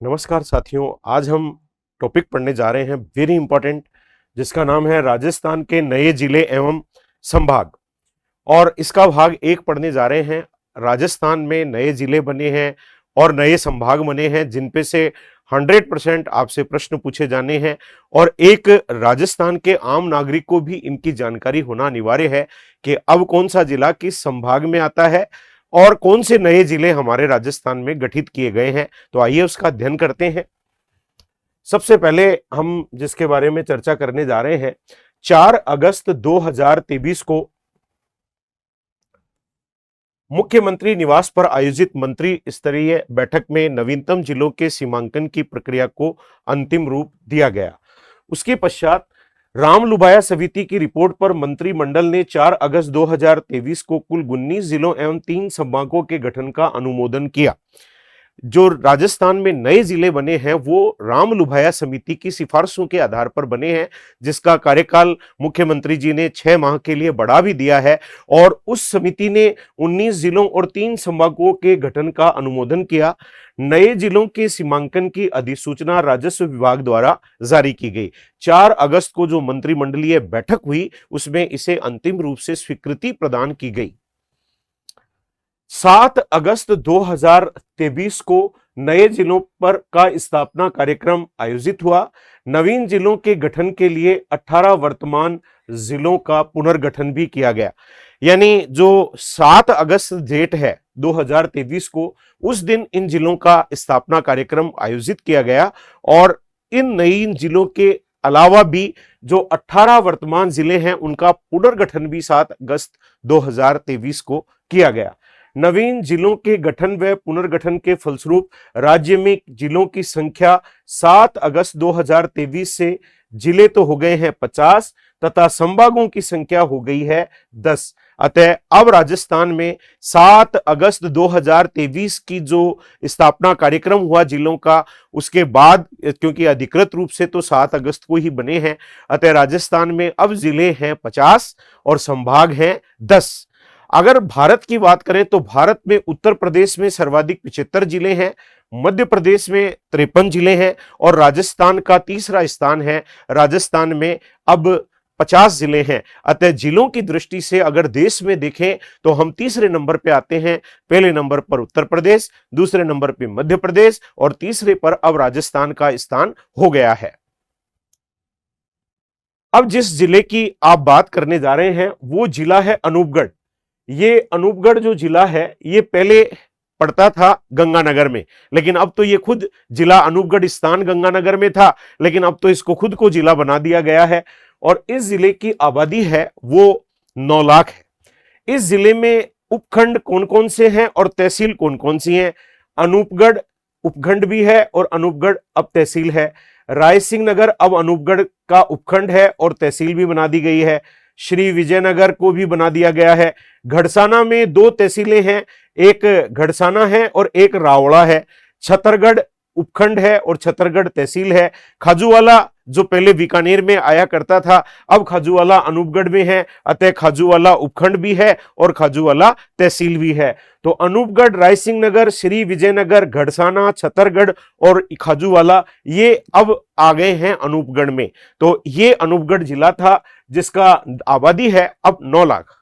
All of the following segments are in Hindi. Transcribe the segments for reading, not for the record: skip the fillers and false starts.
नमस्कार साथियों, आज हम टॉपिक पढ़ने जा रहे हैं वेरी इंपॉर्टेंट, जिसका नाम है राजस्थान के नए जिले एवं संभाग। और इसका भाग एक पढ़ने जा रहे हैं। राजस्थान में नए जिले बने हैं और नए संभाग बने हैं, जिन पे से 100% आपसे प्रश्न पूछे जाने हैं। और एक राजस्थान के आम नागरिक को भी इनकी जानकारी होना अनिवार्य है कि अब कौन सा जिला किस संभाग में आता है और कौन से नए जिले हमारे राजस्थान में गठित किए गए हैं। तो आइए उसका अध्ययन करते हैं। सबसे पहले हम जिसके बारे में चर्चा करने जा रहे हैं, 4 अगस्त 2023 को मुख्यमंत्री निवास पर आयोजित मंत्री स्तरीय बैठक में नवीनतम जिलों के सीमांकन की प्रक्रिया को अंतिम रूप दिया गया। उसके पश्चात रामलुभाया समिति की रिपोर्ट पर मंत्रिमंडल ने 4 अगस्त 2023 को कुल 19 जिलों एवं 3 संभागों के गठन का अनुमोदन किया। जो राजस्थान में नए जिले बने हैं वो रामलुभाया समिति की सिफारिशों के आधार पर बने हैं, जिसका कार्यकाल मुख्यमंत्री जी ने 6 माह के लिए बढ़ा भी दिया है। और उस समिति ने 19 जिलों और 3 संभागों के गठन का अनुमोदन किया। नए जिलों के सीमांकन की अधिसूचना राजस्व विभाग द्वारा जारी की गई। 4 अगस्त को जो मंत्रिमंडलीय बैठक हुई उसमें इसे अंतिम रूप से स्वीकृति प्रदान की गई। 7 अगस्त 2023 को नए जिलों पर का स्थापना कार्यक्रम आयोजित हुआ। नवीन जिलों के गठन के लिए 18 वर्तमान जिलों का पुनर्गठन भी किया गया। यानी जो 7 अगस्त डेट है 2023 को, उस दिन इन जिलों का स्थापना कार्यक्रम आयोजित किया गया। और इन नई जिलों के अलावा भी जो 18 वर्तमान जिले हैं उनका पुनर्गठन भी 7 अगस्त 2023 को किया गया। नवीन जिलों के गठन व पुनर्गठन के फलस्वरूप राज्य में जिलों की संख्या 7 अगस्त 2023 से जिले तो हो गए हैं 50 तथा संभागों की संख्या हो गई है 10। अतः अब राजस्थान में 7 अगस्त 2023 की जो स्थापना कार्यक्रम हुआ जिलों का, उसके बाद क्योंकि अधिकृत रूप से तो 7 अगस्त को ही बने हैं, अतः राजस्थान में अब जिले हैं 50 और संभाग हैं 10। अगर भारत की बात करें तो भारत में उत्तर प्रदेश में सर्वाधिक 75 जिले हैं, मध्य प्रदेश में 53 जिले हैं और राजस्थान का तीसरा स्थान है। राजस्थान में अब 50 जिले हैं। अतः जिलों की दृष्टि से अगर देश में देखें तो हम तीसरे नंबर पे आते हैं। पहले नंबर पर उत्तर प्रदेश, दूसरे नंबर पे मध्य प्रदेश और तीसरे पर अब राजस्थान का स्थान हो गया है। अब जिस जिले की आप बात करने जा रहे हैं वो जिला है अनूपगढ़। ये अनूपगढ़ जो जिला है ये पहले पड़ता था गंगानगर में, लेकिन अब तो ये खुद जिला अनूपगढ़ स्थान गंगानगर में था, लेकिन अब तो इसको खुद को जिला बना दिया गया है। और इस जिले की आबादी है वो 9 लाख है। इस जिले में उपखंड कौन कौन से हैं और तहसील कौन कौन सी हैं? अनूपगढ़ उपखंड भी है और अनूपगढ़ अब तहसील है। रायसिंह नगर अब अनूपगढ़ का उपखंड है और तहसील भी बना दी गई है। श्री विजयनगर को भी बना दिया गया है। घड़साना में 2 तहसीलें हैं, एक घड़साना है और एक रावड़ा है। छतरगढ़ उपखंड है और छतरगढ़ तहसील है। खाजूवाला जो पहले बीकानेर में आया करता था, अब खाजूवाला अनूपगढ़ में है, अतः खाजूवाला उपखंड भी है और खाजूवाला तहसील भी है। तो अनूपगढ़, रायसिंह नगर, श्री विजयनगर, घड़साना, छतरगढ़ और खाजूवाला ये अब आ गए हैं अनूपगढ़ में। तो ये अनूपगढ़ जिला था जिसका आबादी है अब 9 लाख।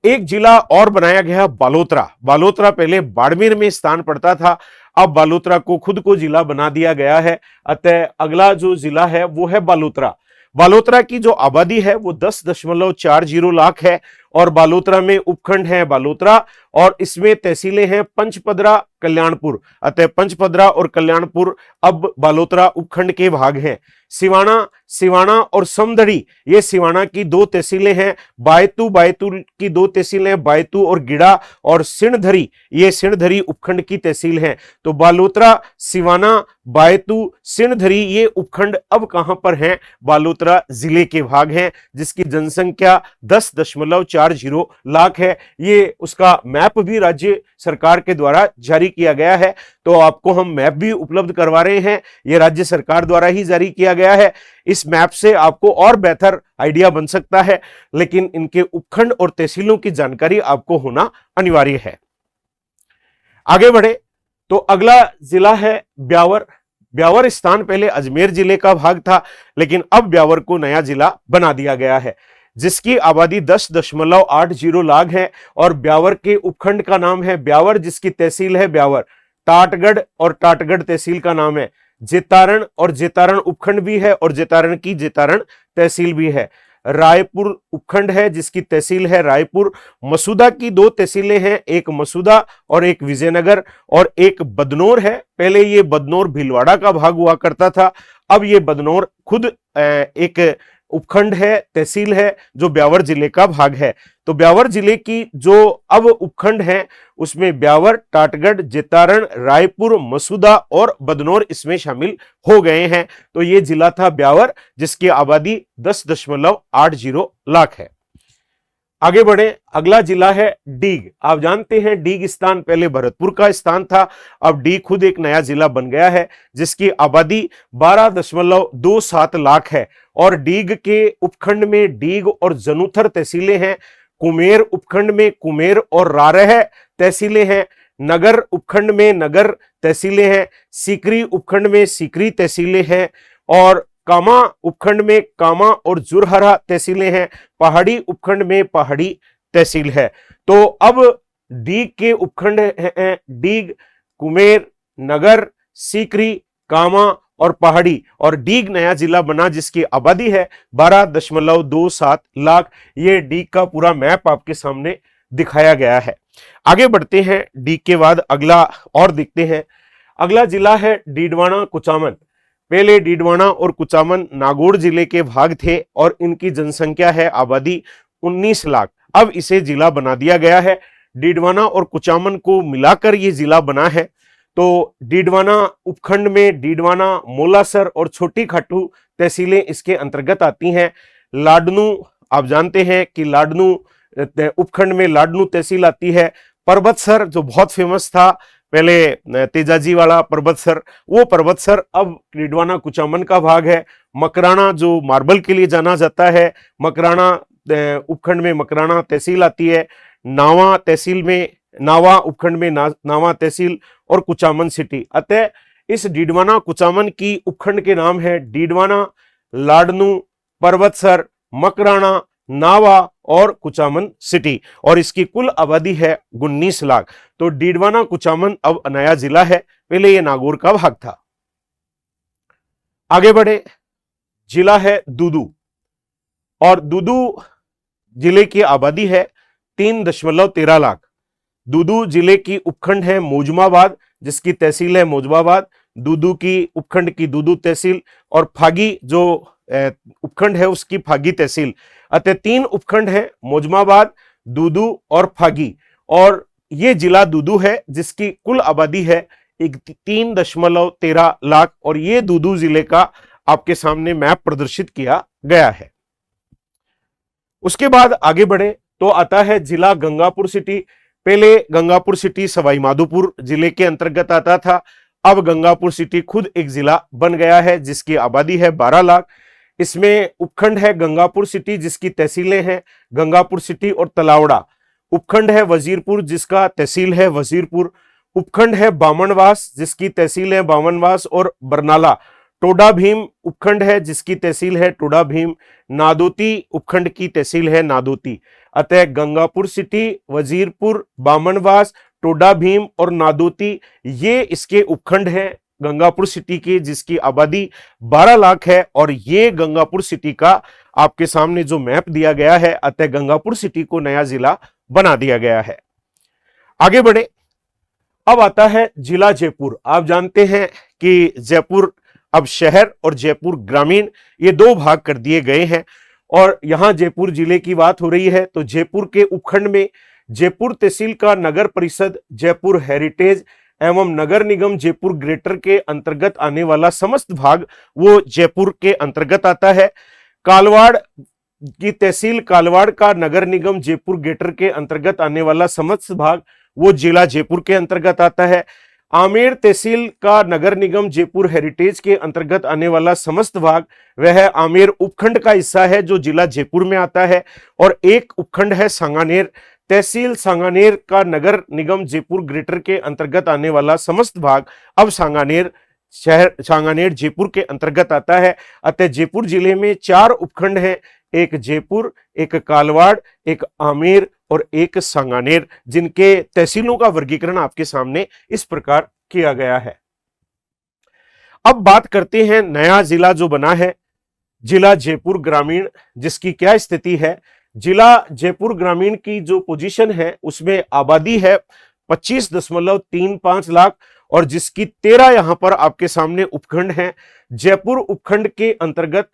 एक जिला और बनाया गया बालोतरा। बालोतरा पहले बाड़मेर में स्थान पड़ता था, अब बालोतरा को खुद को जिला बना दिया गया है। अतः अगला जो जिला है वो है बालोतरा। बालोतरा की जो आबादी है वो 10.40 लाख है और बालोतरा में उपखंड है बालोतरा और इसमें तहसीलें हैं पंचपदरा, कल्याणपुर। अतः पंचपदरा और कल्याणपुर अब बालोतरा उपखंड के भाग हैं। सिवाना और समदड़ी ये सिवाना की 2 तहसीलें हैं। बायतू की 2 तहसीलें, बायतू और गिड़ा। और सिणधरी ये सिणधरी उपखंड की तहसील है। तो बालोतरा, सिवाना, बायतू, सिणधरी ये उपखंड अब कहां पर हैं? बालोतरा जिले के भाग हैं, जिसकी जनसंख्या 10.40 लाख है। ये उसका मैप भी राज्य सरकार के द्वारा जारी किया गया है। तो आपको हम मैप भी उपलब्ध करवा रहे हैं, ये राज्य सरकार द्वारा ही जारी किया गया है। इस मैप से आपको और बेहतर आइडिया बन सकता है, लेकिन इनके उपखंड और तहसीलों की जानकारी आपको होना अनिवार्य है। आगे बढ़े तो अगला जिला है ब्यावर। ब्यावर स्थान पहले अजमेर जिले का भाग था, लेकिन अब ब्यावर को नया जिला बना दिया गया है, जिसकी आबादी 10.80 लाख है। और ब्यावर के उपखंड का नाम है ब्यावर, जिसकी तहसील है ब्यावर। टाटगढ़ और टाटगढ़ तहसील का नाम है जेतारण, और जेतारण उपखंड भी है और जेतारण की जेतारण तहसील भी है। रायपुर उपखंड है, जिसकी तहसील है रायपुर। मसूदा की 2 तहसीलें हैं, एक मसूदा और एक विजयनगर, और एक बदनौर है। पहले ये बदनौर भीलवाड़ा का भाग हुआ करता था, अब ये बदनौर खुद एक उपखंड है, तहसील है, जो ब्यावर जिले का भाग है। तो ब्यावर जिले की जो अब उपखंड है उसमें ब्यावर, टाटगढ़, जेतारण, रायपुर, मसूदा और बदनौर इसमें शामिल हो गए हैं। तो ये जिला था ब्यावर, जिसकी आबादी 10.80 लाख है। आगे बढ़े, अगला जिला है डीग। आप जानते हैं डीग स्थान पहले भरतपुर का स्थान था, अब डीग खुद एक नया जिला बन गया है, जिसकी आबादी 12.27 लाख है। और डीग के उपखंड में डीग और जनुथर तहसीलें हैं। कुमेर उपखंड में कुमेर और रारह तहसीलें हैं। नगर उपखंड में नगर तहसीलें हैं। सीकरी उपखंड में सीकरी तहसीलें हैं। और कामा उपखंड में कामा और जुरहरा तहसीलें हैं। पहाड़ी उपखंड में पहाड़ी तहसील है। तो अब डीग के उपखंड हैं डीग, कुमेर, नगर, सीकरी, कामा और पहाड़ी, और डीग नया जिला बना, जिसकी आबादी है 12.27 लाख। ये डीग का पूरा मैप आपके सामने दिखाया गया है। आगे बढ़ते हैं, डीग के बाद अगला और देखते हैं। अगला जिला है डीडवाना कुचामन। पहले डीडवाना और कुचामन नागौर जिले के भाग थे और इनकी जनसंख्या है आबादी 19 लाख। अब इसे जिला बना दिया गया है। डीडवाना और कुचामन को मिलाकर ये जिला बना है। तो डीडवाना उपखंड में डीडवाना, मोलासर और छोटी खाटू तहसीलें इसके अंतर्गत आती हैं। लाडनू, आप जानते हैं कि लाडनू उपखंड में लाडनू तहसील आती है। पर्वतसर जो बहुत फेमस था पहले, तेजाजी वाला पर्वतसर, वो पर्वतसर अब डीडवाना कुचामन का भाग है। मकराना जो मार्बल के लिए जाना जाता है, मकराना उपखंड में मकराना तहसील आती है। नावा तहसील में नावा उपखंड में नावा तहसील और कुचामन सिटी। अतः इस डीडवाना कुचामन की उपखंड के नाम है डीडवाना, लाडनू, पर्वतसर, मकराना, नावा और कुचामन सिटी, और इसकी कुल आबादी है 19 लाख। तो डीडवाना कुचामन अब नया जिला है, पहले यह नागौर का भाग था। आगे बढ़े, जिला है दूदू, और दूदू जिले की आबादी है 3.13 लाख। दूदू जिले की उपखंड है मौजमाबाद, जिसकी तहसील है मौजमाबाद। दूदू की उपखंड की दूदू तहसील, और फागी जो उपखंड है उसकी फागी तहसील। अतः 3 उपखंड है, मौजमाबाद, दूदू और फागी, और ये जिला दूदू है, जिसकी कुल आबादी है 3.13 लाख। और ये दूदू जिले का आपके सामने मैप प्रदर्शित किया गया है। उसके बाद आगे बढ़े तो आता है जिला गंगापुर सिटी। पहले गंगापुर सिटी सवाई माधोपुर जिले के अंतर्गत आता था, अब गंगापुर सिटी खुद एक जिला बन गया है, जिसकी आबादी है 12 लाख। इसमें उपखंड है गंगापुर सिटी, जिसकी तहसीलें हैं गंगापुर सिटी और तलावड़ा। उपखंड है वजीरपुर, जिसका तहसील है वजीरपुर। उपखंड है बामनवास, जिसकी तहसील है बामनवास और बरनाला। टोडा भीम उपखंड है, जिसकी तहसील है टोडा भीम। नादोती उपखंड की तहसील है नादोती। अतः गंगापुर सिटी, वजीरपुर, बामनवास, टोडा भीम और नादोती, ये इसके उपखंड हैं गंगापुर सिटी के, जिसकी आबादी 12 लाख है। और ये गंगापुर सिटी का आपके सामने जो मैप दिया गया है, अतः गंगापुर सिटी को नया जिला बना दिया गया है। आगे बढ़े, अब आता है जिला जयपुर। आप जानते हैं कि जयपुर अब शहर और जयपुर ग्रामीण, ये 2 भाग कर दिए गए हैं। और यहां जयपुर जिले की बात हो रही है, तो जयपुर के उपखंड में जयपुर तहसील का नगर परिषद, जयपुर हेरिटेज एवं नगर निगम जयपुर ग्रेटर के अंतर्गत आने वाला समस्त भाग वो जयपुर के अंतर्गत आता है। कालवाड़ की तहसील कालवाड़ का नगर निगम जयपुर ग्रेटर के अंतर्गत आने वाला समस्त भाग वो जिला जयपुर के अंतर्गत आता है। आमेर तहसील का नगर निगम जयपुर हेरिटेज के अंतर्गत आने वाला समस्त भाग वह आमेर उपखंड का हिस्सा है, जो जिला जयपुर में आता है। और एक उपखंड है सांगानेर तहसील सांगानेर का नगर निगम जयपुर ग्रेटर के अंतर्गत आने वाला समस्त भाग अब सांगानेर शहर, सांगानेर जयपुर के अंतर्गत आता है। अतः जयपुर जिले में 4 उपखंड हैं, एक जयपुर, एक कालवाड़, एक आमेर और एक सांगानेर, जिनके तहसीलों का वर्गीकरण आपके सामने इस प्रकार किया गया है। अब बात करते हैं नया जिला जो बना है, जिला जयपुर ग्रामीण, जिसकी क्या स्थिति है। जिला जयपुर ग्रामीण की जो पोजीशन है उसमें आबादी है 25.35 लाख और जिसकी 13 यहां पर आपके सामने उपखंड हैं। जयपुर उपखंड के अंतर्गत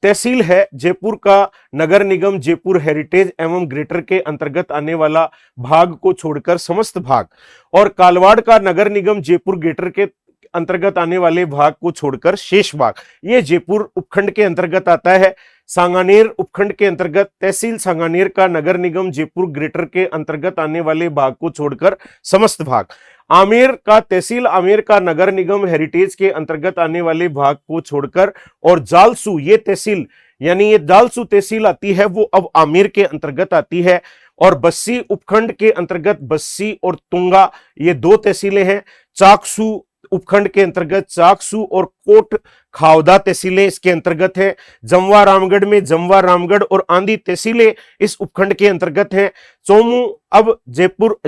तहसील है जयपुर का नगर निगम जयपुर हेरिटेज एवं ग्रेटर के अंतर्गत आने वाला भाग को छोड़कर समस्त भाग, और कालवाड़ का नगर निगम जयपुर ग्रेटर के अंतर्गत आने वाले भाग को छोड़कर शेष भाग ये जयपुर उपखंड के अंतर्गत आता है। सांगानेर उपखंड के अंतर्गत तहसील सांगानेर का नगर निगम जयपुर ग्रेटर के अंतर्गत आने वाले भाग को छोड़कर समस्त भाग, आमेर का तहसील आमेर का नगर निगम हेरिटेज के अंतर्गत आने वाले भाग को छोड़कर, और जालसू ये तहसील यानी ये जालसू तहसील आती है वो अब आमेर के अंतर्गत आती है। और बस्सी उपखंड के अंतर्गत बस्सी और तुंगा ये 2 तहसीलें हैं। चाकसू उपखंड के अंतर्गत चाकसू और कोट खावदा तहसीलें इसके अंतर्गत है। जमवा रामगढ़ में जमवा रामगढ़ और आंधी तहसीलें इस उपखंड के अंतर्गत हैं। चोमू अब जयपुर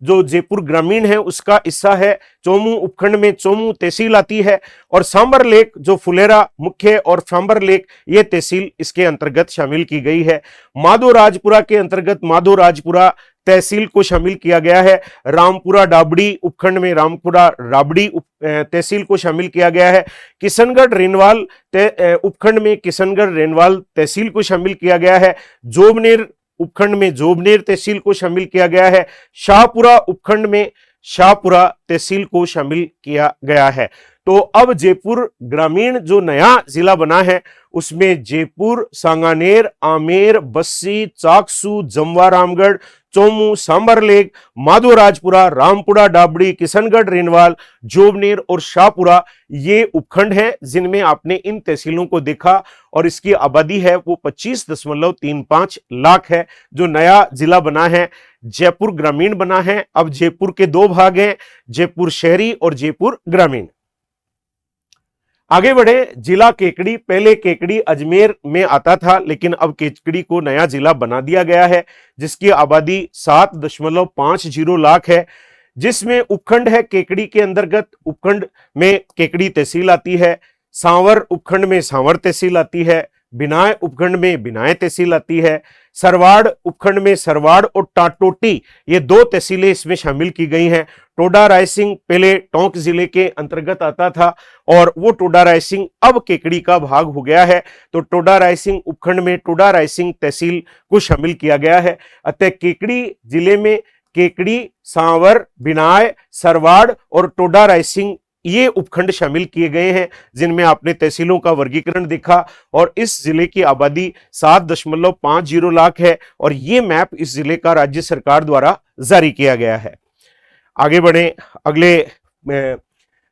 जो जयपुर ग्रामीण है उसका हिस्सा है। चोमू उपखंड में चोमू तहसील आती है और सांबर लेक जो फुलेरा मुख्य और सांबर लेक ये तहसील इसके अंतर्गत शामिल की गई है। माधो राजपुरा के अंतर्गत माधो राजपुरा तहसील को शामिल किया गया है। रामपुरा डाबड़ी उपखंड में रामपुरा राबड़ी तहसील को शामिल किया गया है। किशनगढ़ रेनवाल उपखंड में किशनगढ़ रेनवाल तहसील को शामिल किया गया है। जोबनेर उपखंड में जोबनेर तहसील को शामिल किया गया है। शाहपुरा उपखंड में शाहपुरा तहसील को शामिल किया गया है। तो अब जयपुर ग्रामीण जो नया जिला बना है उसमें जयपुर, सांगानेर, आमेर, बस्सी, चाकसू, जमवा रामगढ़, चोमू, सांबर लेक, माधो राजपुरा, रामपुरा डाबड़ी, किशनगढ़ रेनवाल, जोबनेर और शाहपुरा ये उपखंड हैं जिनमें आपने इन तहसीलों को देखा और इसकी आबादी है वो 25.35 लाख है। जो नया जिला बना है जयपुर ग्रामीण बना है। अब जयपुर के 2 भाग हैं, जयपुर शहरी और जयपुर ग्रामीण। आगे बढ़े, जिला केकड़ी, पहले केकड़ी अजमेर में आता था लेकिन अब केकड़ी को नया जिला बना दिया गया है जिसकी आबादी 7.50 लाख है, जिसमें उपखंड है केकड़ी के अंतर्गत उपखंड में केकड़ी तहसील आती है। सांवर उपखंड में सांवर तहसील आती है। बिनाय उपखंड में बिनाय तहसील आती है। सरवाड़ उपखंड में सरवाड़ और टाटोटी ये 2 तहसीलें इसमें शामिल की गई हैं। टोडा रायसिंह पहले टोंक जिले के अंतर्गत आता था और वो टोडा रायसिंह अब केकड़ी का भाग हो गया है। तो टोडा रायसिंह उपखंड में टोडा रायसिंह तहसील को शामिल किया गया है। अतः केकड़ी जिले में केकड़ी, सांवर, बिनाय, सरवाड़ और टोडा रायसिंह ये उपखंड शामिल किए गए हैं जिनमें आपने तहसीलों का वर्गीकरण देखा। और इस जिले की आबादी 7.50 लाख है और ये मैप इस जिले का राज्य सरकार द्वारा जारी किया गया है। आगे बढ़े, अगले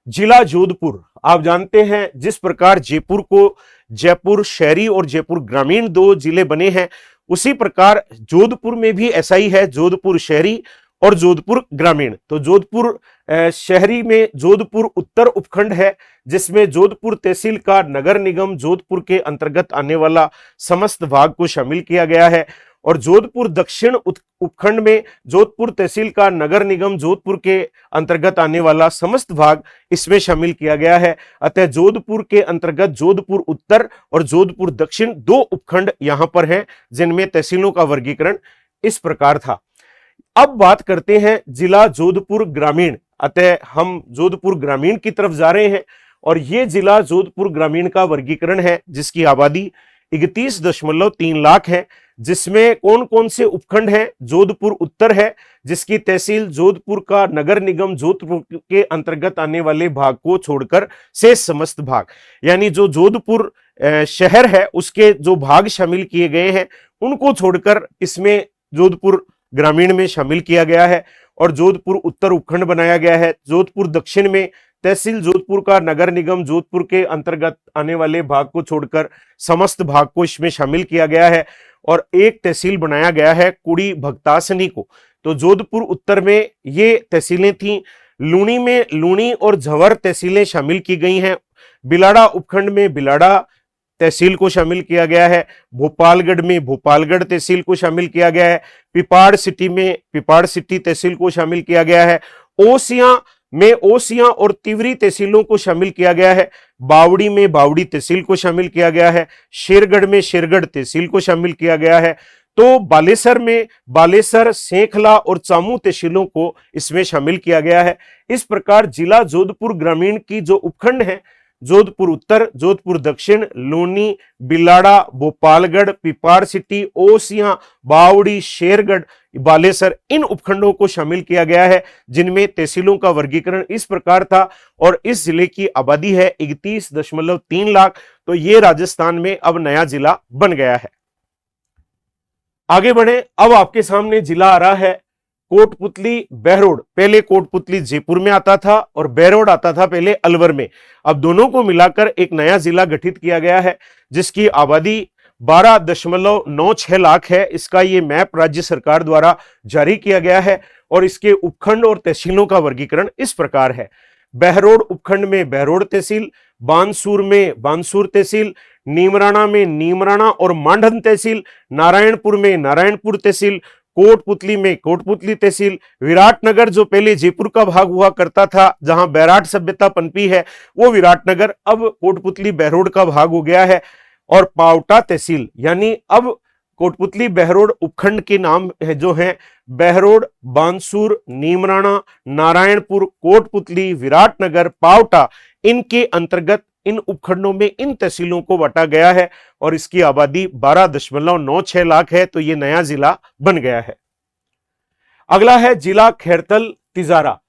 जिला जोधपुर। आप जानते हैं जिस प्रकार जयपुर को जयपुर शहरी और जयपुर ग्रामीण 2 जिले बने हैं उसी प्रकार जोधपुर में भी ऐसा ही है, जोधपुर शहरी और जोधपुर ग्रामीण। तो जोधपुर शहरी में जोधपुर उत्तर उपखंड है जिसमें जोधपुर तहसील का नगर निगम जोधपुर के अंतर्गत आने वाला समस्त भाग को शामिल किया गया है। और जोधपुर दक्षिण उपखंड में जोधपुर तहसील का नगर निगम जोधपुर के अंतर्गत आने वाला समस्त भाग इसमें शामिल किया गया है। अतः जोधपुर के अंतर्गत जोधपुर उत्तर और जोधपुर दक्षिण 2 उपखंड यहां पर हैं जिनमें तहसीलों का वर्गीकरण इस प्रकार था। अब बात करते हैं जिला जोधपुर ग्रामीण। अतः हम जोधपुर ग्रामीण की तरफ जा रहे हैं और यह जिला जोधपुर ग्रामीण का वर्गीकरण है जिसकी आबादी 31.3 लाख है, जिसमें कौन कौन से उपखंड हैं। जोधपुर उत्तर है जिसकी तहसील जोधपुर का नगर निगम जोधपुर के अंतर्गत आने वाले भाग को छोड़कर शेष समस्त भाग, यानी जो जोधपुर शहर है उसके जो भाग शामिल किए गए हैं उनको छोड़कर इसमें जोधपुर ग्रामीण में शामिल किया गया है। और जोधपुर उत्तर उपखंड बनाया गया है। जोधपुर दक्षिण में तहसील जोधपुर का नगर निगम जोधपुर के अंतर्गत आने वाले भाग को छोड़कर समस्त भाग को इसमें शामिल किया गया है। और एक तहसील बनाया गया है कुड़ी भगतासनी को। तो जोधपुर उत्तर में ये तहसीलें थीं। लूणी में लूणी और झवर तहसीलें शामिल की गई हैं। बिलाड़ा उपखंड में बिलाड़ा तहसील को शामिल किया गया है। भोपालगढ़ में भोपालगढ़ तहसील को शामिल किया गया है। पिपाड़ सिटी में पिपाड़ सिटी तहसील को शामिल किया गया है। ओसियां में ओसियां और तिवरी तहसीलों को शामिल किया गया है। बावड़ी में बावड़ी तहसील को शामिल किया गया है। शेरगढ़ में शेरगढ़ तहसील को शामिल किया गया है। तो बालेसर में बालेसर, सेंखला और चामू तहसीलों को इसमें शामिल किया गया है। इस प्रकार जिला जोधपुर ग्रामीण की जो उपखंड है, जोधपुर उत्तर, जोधपुर दक्षिण, लूनी, बिलाड़ा, भोपालगढ़, पिपाड़ सिटी, ओसियां, बावड़ी, शेरगढ़, बालेसर, इन उपखंडों को शामिल किया गया है, जिनमें तहसीलों का वर्गीकरण इस प्रकार था। और इस जिले की आबादी है 31.3 लाख। तो ये राजस्थान में अब नया जिला बन गया है। आगे बढ़े, अब आपके सामने जिला आ रहा है कोटपुतली बहरोड। पहले कोटपुतली जयपुर में आता था और बहरोड आता था पहले अलवर में। अब दोनों को मिलाकर एक नया जिला गठित किया गया है, जिसकी आबादी 12.96 लाख है। इसका ये मैप राज्य सरकार द्वारा जारी किया गया है और इसके उपखंड और तहसीलों का वर्गीकरण इस प्रकार है। बहरोड उपखंड में बहरोड तहसील, बानसूर में बानसूर तहसील, नीमराणा में नीमराणा और मांडन तहसील, नारायणपुर में नारायणपुर तहसील, कोटपुतली में कोटपुतली तहसील, विराटनगर जो पहले जयपुर का भाग हुआ करता था, जहां बैराट सभ्यता पनपी है, वो विराटनगर अब कोटपुतली बहरोड का भाग हो गया है। और पावटा तहसील, यानी अब कोटपुतली बहरोड उपखंड के नाम है जो हैं बहरोड, बानसूर, नीमराणा, नारायणपुर, कोटपुतली, विराटनगर, पावटा, इनके अंतर्गत इन उपखंडों में इन तहसीलों को बांटा गया है और इसकी आबादी 12.96 लाख है। तो ये नया जिला बन गया है। अगला है जिला खैरतल तिजारा।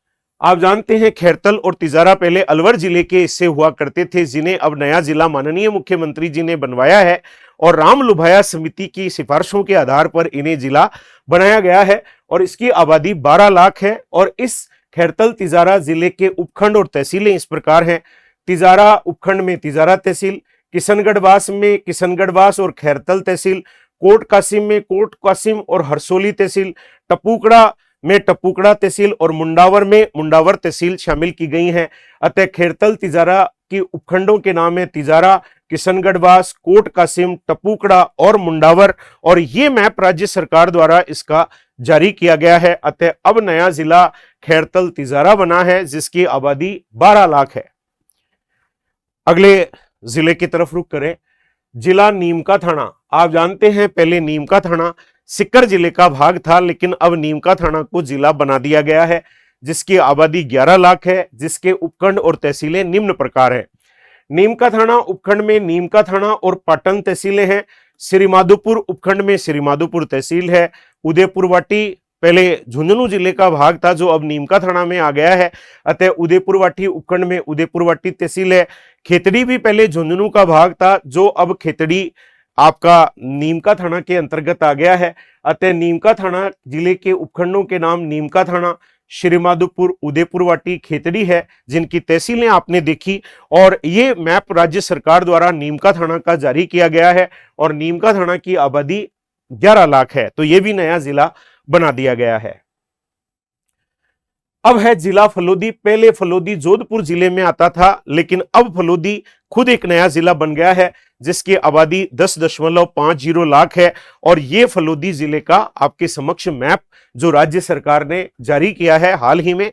आप जानते हैं खैरतल और तिजारा पहले अलवर जिले के हिस्से हुआ करते थे, जिन्हें अब नया जिला माननीय मुख्यमंत्री जी ने बनवाया है और राम लुभाया समिति की सिफारिशों के आधार पर इन्हें जिला बनाया गया है और इसकी आबादी 12 लाख है। और इस खैरतल तिजारा जिले के उपखंड और तहसीलें इस प्रकार हैं। तिजारा उपखंड में तिजारा तहसील, किशनगढ़वास में किशनगढ़वास और खैरतल तहसील, कोट कासिम में कोट कासिम और हरसोली तहसील, टपुकड़ा में टपुकड़ा तहसील और मुंडावर में मुंडावर तहसील शामिल की गई हैं। अतः खैरतल तिजारा की उपखंडों के नाम है तिजारा, किशनगढ़वास, कोट कासिम, टपुकड़ा और मुंडावर। और ये मैप राज्य सरकार द्वारा इसका जारी किया गया है। अतः अब नया जिला खैरतल तिजारा बना है, जिसकी आबादी 12 लाख है। अगले जिले की तरफ रुख करें, जिला नीमका थाना। आप जानते हैं पहले नीमका थाना सीकर जिले का भाग था, लेकिन अब नीमका थाना को जिला बना दिया गया है, जिसकी आबादी 11 लाख है, जिसके उपखंड और तहसीलें निम्न प्रकार हैं। नीमका थाना उपखंड में नीमका थाना और पाटन तहसीलें हैं। श्रीमाधोपुर उपखंड में श्रीमाधोपुर तहसील है। उदयपुरवाटी पहले झुंझुनू जिले का भाग था, जो अब नीमका थाना में आ गया है, अतः उदयपुरवाटी उपखंड में उदयपुरवाटी तहसील है। खेतड़ी भी पहले झुंझुनू का भाग था, जो अब खेतड़ी आपका नीमका थाना के अंतर्गत आ गया है। अतः नीमका थाना जिले के उपखंडों के नाम नीमका थाना, श्रीमाधोपुर, उदयपुरवाटी, खेतड़ी है, जिनकी तहसीलें आपने देखी। और ये मैप राज्य सरकार द्वारा नीमका थाना का जारी किया गया है और नीमका थाना की आबादी 11 लाख है। तो ये भी नया जिला बना दिया गया है। अब है जिला फलोदी। पहले फलोदी जोधपुर जिले में आता था, लेकिन अब फलोदी खुद एक नया जिला बन गया है, जिसकी आबादी 10.50 लाख है। और ये फलोदी जिले का आपके समक्ष मैप जो राज्य सरकार ने जारी किया है हाल ही में,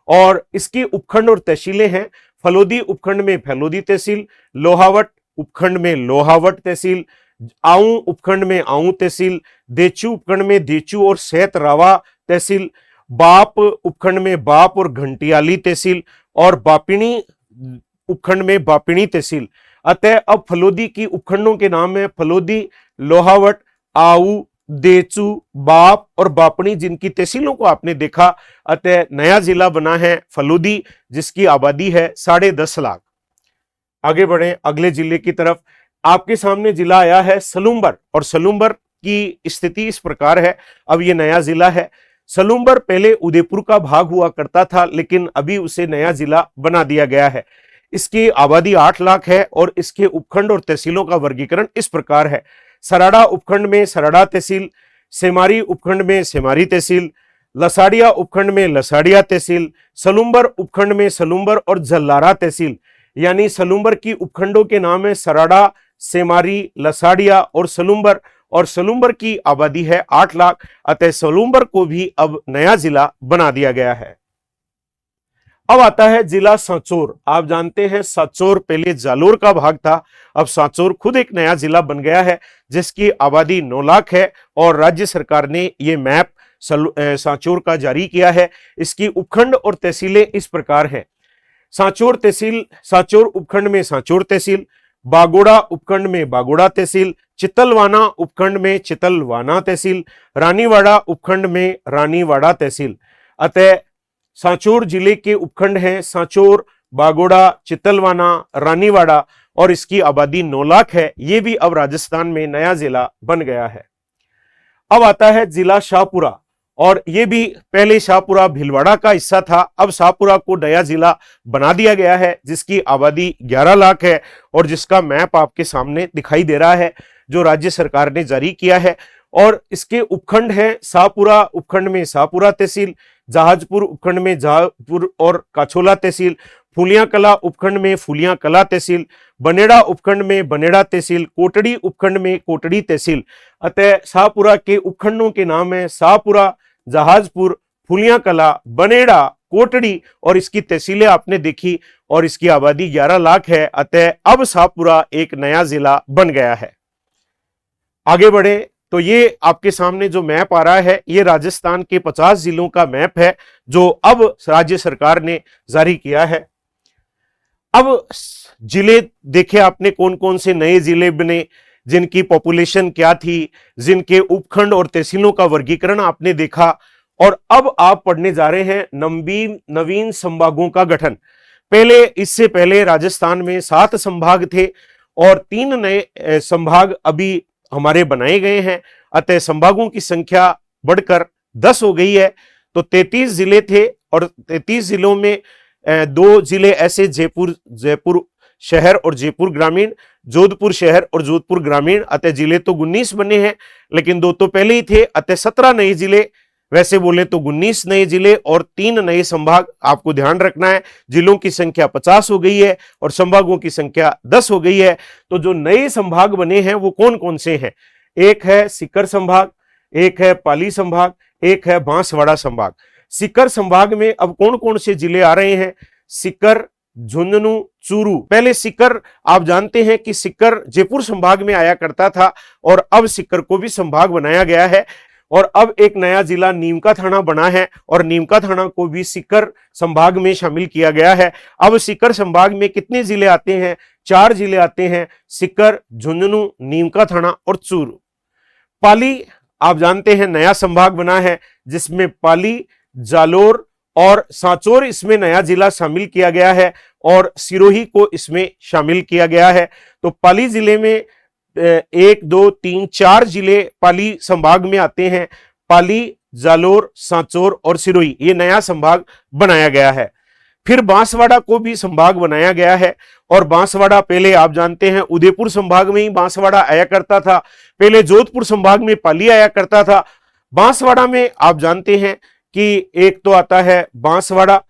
और इसकी उपखंड और तहसीलें हैं। फलोदी उपखंड में फलोदी तहसील, लोहावट उपखंड में लोहावट तहसील, आऊ उपखंड में आऊ तहसील, देचू उपखंड में देचू और सैतरावा तहसील, बाप उपखंड में बाप और घंटियाली तहसील, और बापिणी उपखंड में बापिणी तहसील। अतः अब फलोदी की उपखंडों के नाम है फलोदी, लोहावट, आऊ, देचू, बाप और बापणी, जिनकी तहसीलों को आपने देखा। अतः नया जिला बना है फलोदी, जिसकी आबादी है 10.5 लाख। आगे बढ़े अगले जिले की तरफ। आपके सामने जिला आया है सलूम्बर, और सलूम्बर की स्थिति इस प्रकार है। अब ये नया जिला है। सलूम्बर पहले उदयपुर का भाग हुआ करता था, लेकिन अभी उसे नया जिला बना दिया गया है। इसकी आबादी 8 लाख है और इसके उपखंड और तहसीलों का वर्गीकरण इस प्रकार है। सराड़ा उपखंड में सराड़ा तहसील, सेमारी उपखंड में सेमारी तहसील, लसाड़िया उपखंड में लसाड़िया तहसील, सलूम्बर उपखंड में सलूम्बर और जल्लारा तहसील। यानी सलूम्बर की उपखंडों के नाम है सराड़ा, सेमारी, लसाड़िया और सलूम्बर। और सलूम्बर की आबादी है 8 लाख, अतः सलूम्बर को भी अब नया जिला बना दिया गया है। अब आता है जिला सांचौर। आप जानते हैं सांचौर पहले जालोर का भाग था, अब सांचौर खुद एक नया जिला बन गया है जिसकी आबादी 9 लाख है और राज्य सरकार ने ये मैप सांचौर का जारी किया है। इसकी उपखंड और तहसीलें इस प्रकार हैं। सांचौर तहसील, सांचौर उपखंड में सांचौर तहसील, बागोड़ा उपखंड में बागोड़ा तहसील, चितलवाना उपखंड में चितलवाना तहसील, रानीवाड़ा उपखंड में रानीवाड़ा तहसील। अतः सांचौर जिले के उपखंड हैं सांचौर, बागोड़ा, चितलवाना, रानीवाड़ा और इसकी आबादी 9 लाख है। ये भी अब राजस्थान में नया जिला बन गया है। अब आता है जिला शाहपुरा और ये भी पहले शाहपुरा भीलवाड़ा का हिस्सा था, अब शाहपुरा को नया जिला बना दिया गया है जिसकी आबादी 11 लाख है और जिसका मैप आपके सामने दिखाई दे रहा है जो राज्य सरकार ने जारी किया है। और इसके उपखंड है शाहपुरा उपखंड में शाहपुरा तहसील, जहाजपुर उपखंड में जहाजपुर और काछोला तहसील, फूलिया कला उपखंड में फूलिया कला तहसील, बनेड़ा उपखंड में बनेड़ा तहसील, कोटड़ी उपखंड में कोटड़ी तहसील। अतः शाहपुरा के उपखंडों के नाम है शाहपुरा, जहाजपुर, फूलिया कला, बनेड़ा, कोटड़ी और इसकी तहसीलें आपने देखी और इसकी आबादी 11 लाख है। अतः अब शाहपुरा एक नया जिला बन गया है। आगे बढ़े तो ये आपके सामने जो मैप आ रहा है ये राजस्थान के 50 जिलों का मैप है जो अब राज्य सरकार ने जारी किया है। अब जिले देखे आपने कौन कौन से नए जिले बने, जिनकी पॉपुलेशन क्या थी, जिनके उपखंड और तहसीलों का वर्गीकरण आपने देखा। और अब आप पढ़ने जा रहे हैं नवीन संभागों का गठन। पहले इससे पहले राजस्थान में 7 संभाग थे और 3 नए संभाग अभी हमारे बनाए गए हैं। अतः संभागों की संख्या बढ़कर 10 हो गई है। तो 33 जिले थे और 33 जिलों में 2 जिले ऐसे जयपुर शहर और जयपुर ग्रामीण, जोधपुर शहर और जोधपुर ग्रामीण। अतः जिले तो 19 बने हैं लेकिन 2 तो पहले ही थे। अतः 17 नए जिले, वैसे बोले तो 19 नए जिले और 3 नए संभाग। आपको ध्यान रखना है जिलों की संख्या 50 हो गई है और संभागों की संख्या 10 हो गई है। तो जो नए संभाग बने हैं वो कौन कौन से हैं? एक है सीकर संभाग, एक है पाली संभाग, एक है बांसवाड़ा संभाग। सीकर संभाग में अब कौन कौन से जिले आ रहे हैं? सीकर, झुंझुनू, चूरू। पहले सीकर आप जानते हैं कि सीकर जयपुर संभाग में आया करता था और अब सीकर को भी संभाग बनाया गया है। और अब एक नया जिला नीमका थाना बना है और नीमका थाना को भी सीकर संभाग में शामिल किया गया है। अब सीकर संभाग में कितने जिले आते हैं? 4 जिले आते हैं, सीकर, झुंझुनू, नीमका थाना और चूरू। पाली आप जानते हैं नया संभाग बना है जिसमें पाली, जालोर और सांचौर इसमें नया जिला शामिल किया गया है और सिरोही को इसमें शामिल किया गया है। तो पाली जिले में 1, 2, 3, 4 जिले पाली संभाग में आते हैं। पाली, जालोर, सांचौर और सिरोही ये नया संभाग बनाया गया है। फिर बांसवाड़ा को भी संभाग बनाया गया है और बांसवाड़ा पहले आप जानते हैं उदयपुर संभाग में ही बांसवाड़ा आया करता था। पहले जोधपुर संभाग में पाली आया करता था। बांसवाड़ा में आप जानते हैं कि एक तो आता है बांसवाड़ा,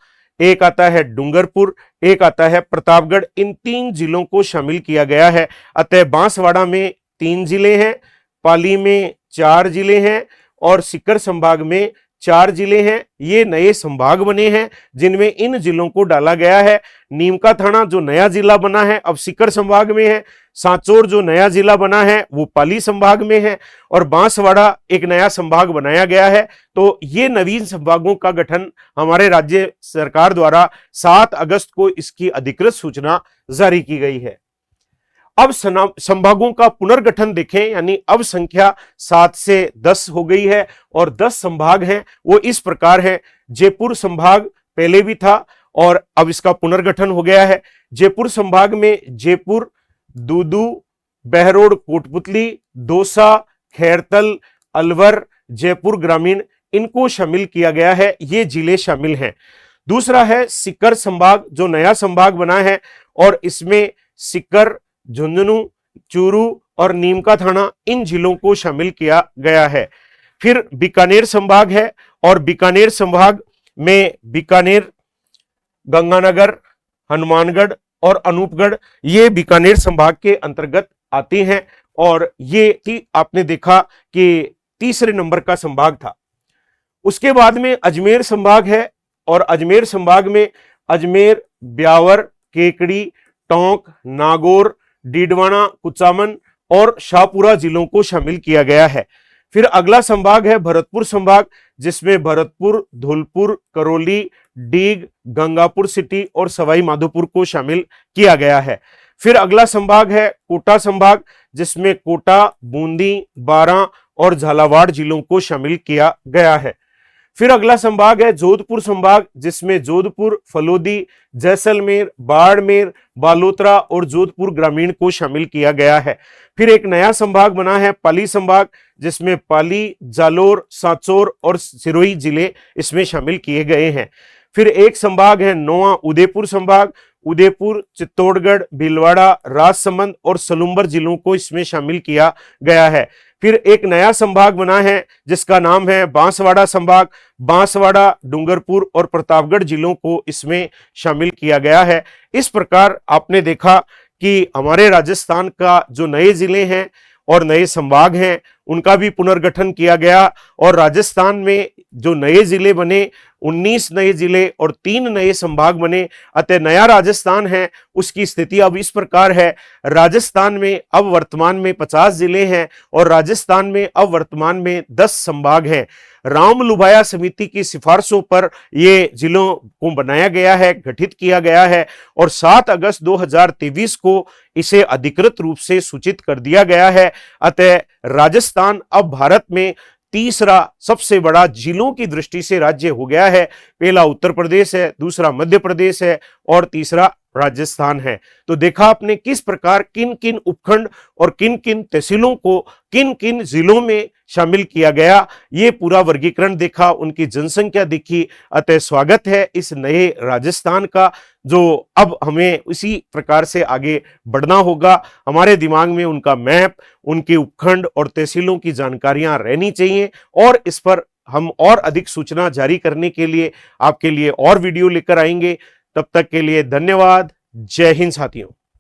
एक आता है डूंगरपुर, एक आता है प्रतापगढ़। इन 3 जिलों को शामिल किया गया है। अतः बांसवाड़ा में 3 जिले हैं, पाली में 4 जिले हैं और सीकर संभाग में 4 जिले हैं। ये नए संभाग बने हैं जिनमें इन जिलों को डाला गया है। नीमका थाना जो नया जिला बना है अब सीकर संभाग में है। सांचौर जो नया जिला बना है वो पाली संभाग में है और बांसवाड़ा एक नया संभाग बनाया गया है। तो ये नवीन संभागों का गठन हमारे राज्य सरकार द्वारा 7 अगस्त को इसकी अधिकृत सूचना जारी की गई है। अब संभागों का पुनर्गठन देखें, यानी अब संख्या 7 से 10 हो गई है और 10 संभाग हैं। वो इस प्रकार है, जयपुर संभाग पहले भी था और अब इसका पुनर्गठन हो गया है। जयपुर संभाग में जयपुर, दूदू, बहरोड, कोटपुतली, दौसा, खैरतल, अलवर, जयपुर ग्रामीण इनको शामिल किया गया है। ये जिले शामिल हैं। दूसरा है सीकर संभाग जो नया संभाग बना है और इसमें सीकर, झुंझुनू, चूरू और नीमका थाना, इन जिलों को शामिल किया गया है। फिर बीकानेर संभाग है और बीकानेर संभाग में बीकानेर, गंगानगर, हनुमानगढ़ और अनूपगढ़ ये बीकानेर संभाग के अंतर्गत आते हैं और ये आपने देखा कि तीसरे नंबर का संभाग था। उसके बाद में अजमेर संभाग है और अजमेर संभाग में अजमेर, ब्यावर, केकड़ी, टोंक, नागौर, डीडवाना, कुचामन और शाहपुरा जिलों को शामिल किया गया है। फिर अगला संभाग है भरतपुर संभाग, जिसमें भरतपुर, धौलपुर, करौली, डीग, गंगापुर सिटी और सवाई माधोपुर को शामिल किया गया है। फिर अगला संभाग है कोटा संभाग, जिसमें कोटा, बूंदी, बारां और झालावाड़ जिलों को शामिल किया गया है। फिर अगला संभाग है जोधपुर संभाग, जिसमें जोधपुर, फलोदी, जैसलमेर, बाड़मेर, बालोतरा और जोधपुर ग्रामीण को शामिल किया गया है। फिर एक नया संभाग बना है पाली संभाग, जिसमें पाली, जालोर, सांचौर और सिरोही जिले इसमें शामिल किए गए हैं। फिर एक संभाग है नौवां उदयपुर संभाग, उदयपुर, चित्तौड़गढ़, भीलवाड़ा, राजसमंद और सलूंबर जिलों को इसमें शामिल किया गया है। फिर एक नया संभाग बना है जिसका नाम है बांसवाड़ा संभाग, बांसवाड़ा, डूंगरपुर और प्रतापगढ़ जिलों को इसमें शामिल किया गया है। इस प्रकार आपने देखा कि हमारे राजस्थान का जो नए जिले हैं और नए संभाग हैं उनका भी पुनर्गठन किया गया और राजस्थान में जो नए जिले बने 19 नए जिले और 3 नए संभाग बने। अतः नया राजस्थान है उसकी स्थिति अब इस प्रकार है, राजस्थान में अब वर्तमान में 50 जिले हैं और राजस्थान में अब वर्तमान में 10 संभाग हैं। राम लुभाया समिति की सिफारिशों पर ये जिलों को बनाया गया है, गठित किया गया है और 7 अगस्त 2023 को इसे अधिकृत रूप से सूचित कर दिया गया है। अतः राजस्थान अब भारत में तीसरा सबसे बड़ा जिलों की दृष्टि से राज्य हो गया है। पहला उत्तर प्रदेश है, दूसरा मध्य प्रदेश है और तीसरा राजस्थान है। तो देखा आपने किस प्रकार किन किन उपखंड और किन किन तहसीलों को किन किन जिलों में शामिल किया गया, ये पूरा वर्गीकरण देखा, उनकी जनसंख्या देखी। अतः स्वागत है इस नए राजस्थान का, जो अब हमें इसी प्रकार से आगे बढ़ना होगा। हमारे दिमाग में उनका मैप, उनके उपखंड और तहसीलों की जानकारियां रहनी चाहिए और इस पर हम और अधिक सूचना जारी करने के लिए आपके लिए और वीडियो लेकर आएंगे। तब तक के लिए धन्यवाद। जय हिंद साथियों।